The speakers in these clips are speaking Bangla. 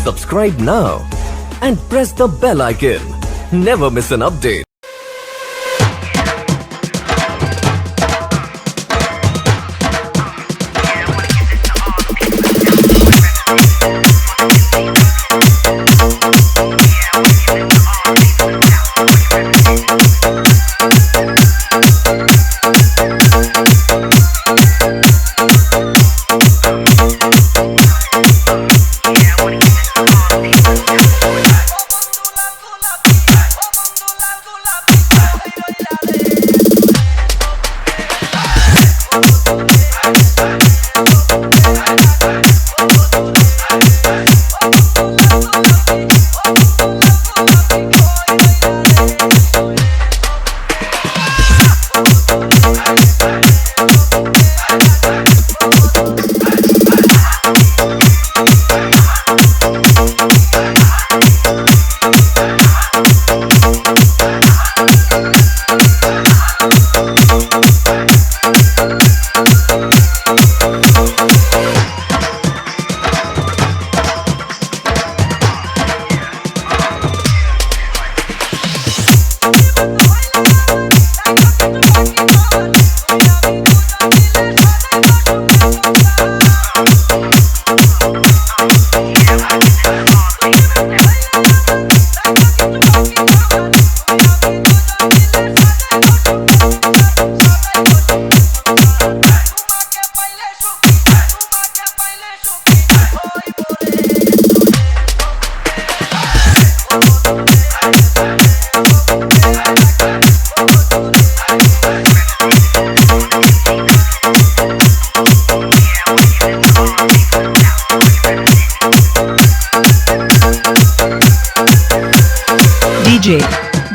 Subscribe now and press the bell icon. Never miss an update.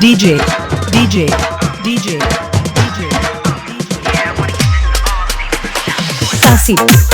DJ Tasib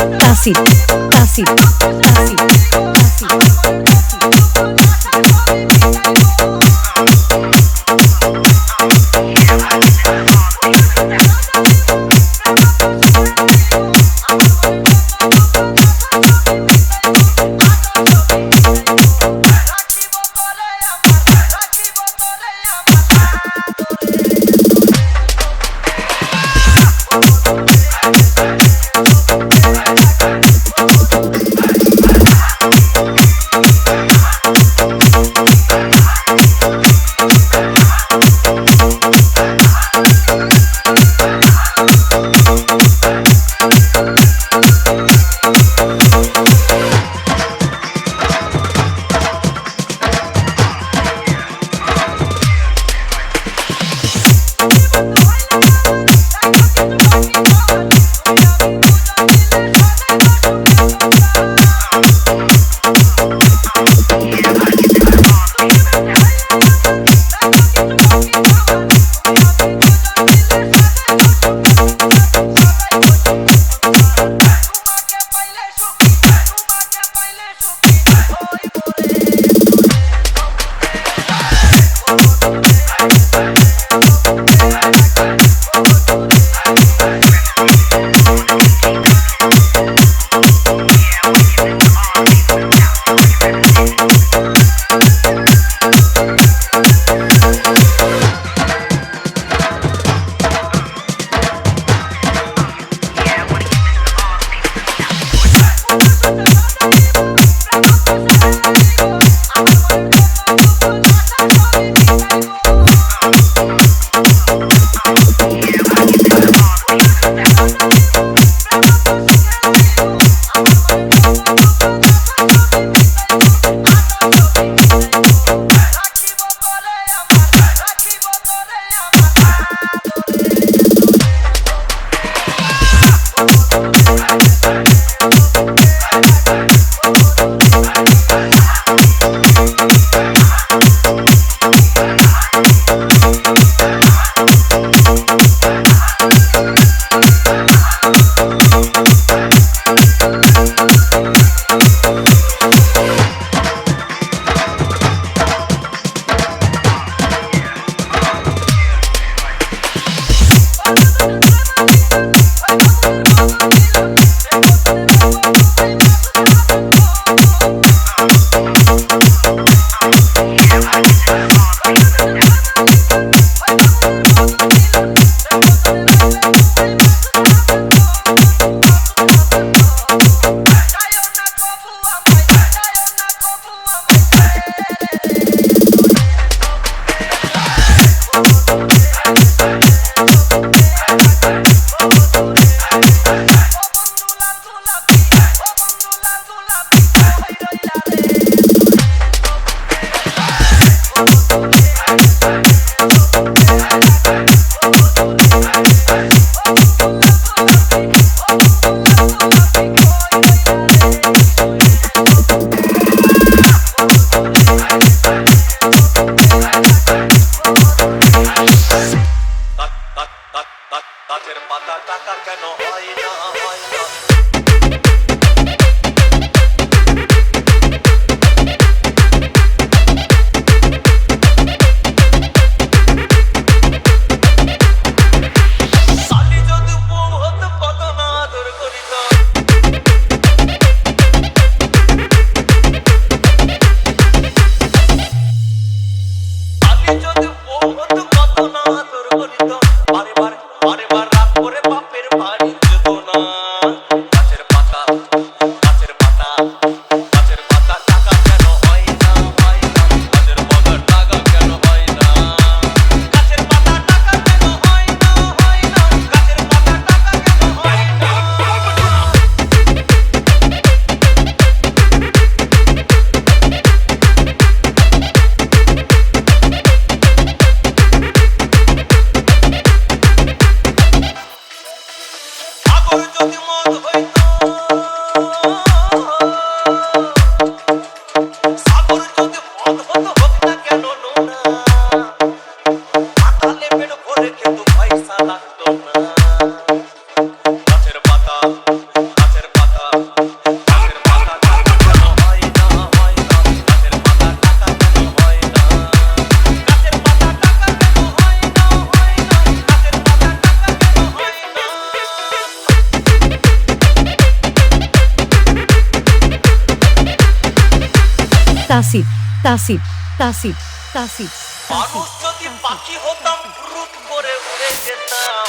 Tasif Tasif Tasif Tasif মানুষ যদি পাখি হতাম রুট করে উড়ে যেতাম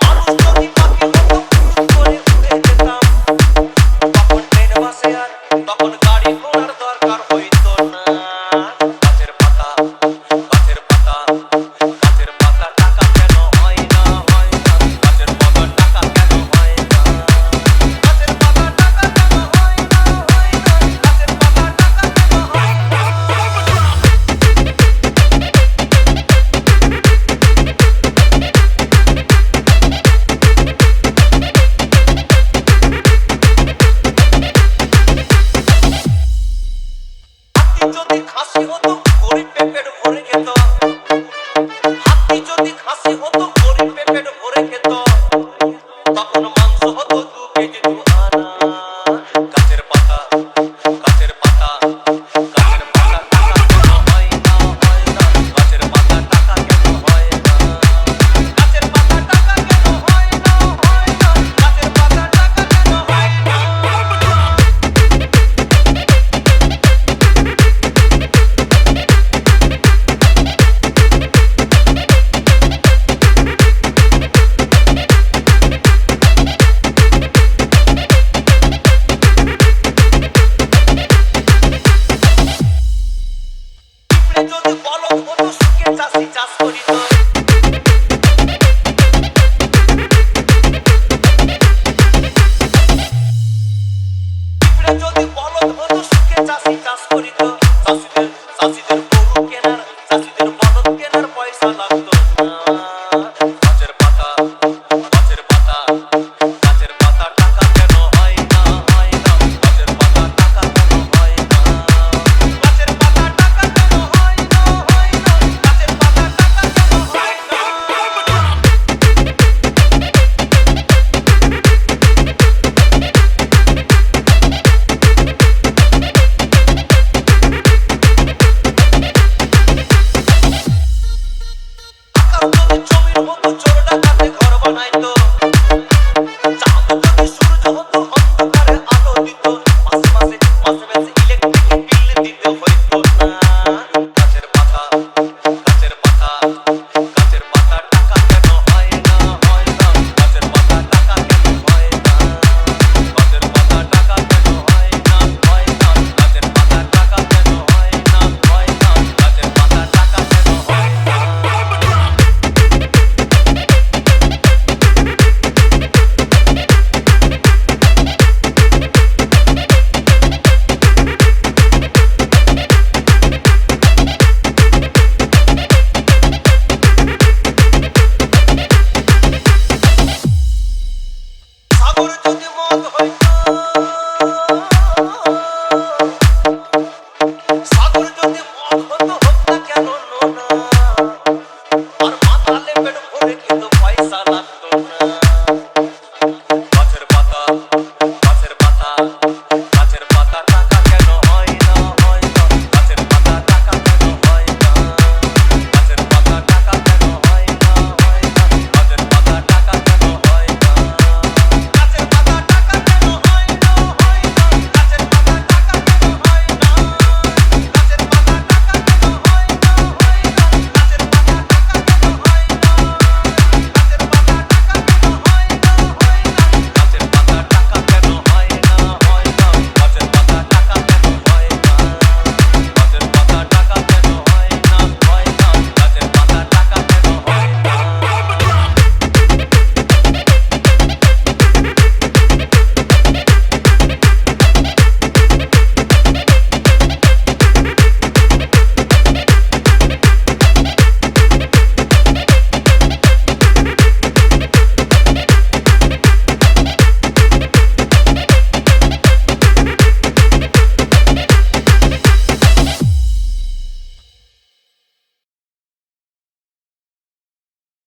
মানুষ যদি পাখি হতাম রুট করে উড়ে যেতাম তখন ট্রেন বাসে আর তখন গাড়ি ঘোড়ার দরকার হইতো না গাছের পাতা গাছের পাতা গাছের পাতা টাকা কেন হয় না গাছের পাতা টাকা কেন হয় না গাছের পাতা টাকা কেন হয় না গাছের পাতা টাকা কেন হয় না যদি খাসি হতো গরিব পেট ভরে খেত হাতি যদি খাসি হতো গরিব পেট ভরে খেত তখন মাংস হতো 2 কেজি 2 আনা গাছের পাতা গাছের পাতা গাছের পাতা টাকা কেন হয় না গাছের পাতা টাকা কেন হয় না গাছের পাতা টাকা কেন হয় না গাছের পাতা টাকা কেন হয় না যদি বলদ হতো সুখে চাষি চাষ করিত যদি বলদ হতো সুখে চাষি চাষ করিত চাষিদের গরু কেনার চাষিদের বলদ কেনার পয়সা লাগতো না গাছের পাতা গাছের পাতা গাছের পাতা টাকা কেন হয় না গাছের পাতা টাকা কেন হয় না গাছের পাতা টাকা কেন হয় না গাছের পাতা টাকা কেন হয় না জমির মতো চোর ডাকাতে ঘর বানাইতো চাঁদ যদি সূর্য হতো অন্ধকারে আলো দিত মাসে মাসে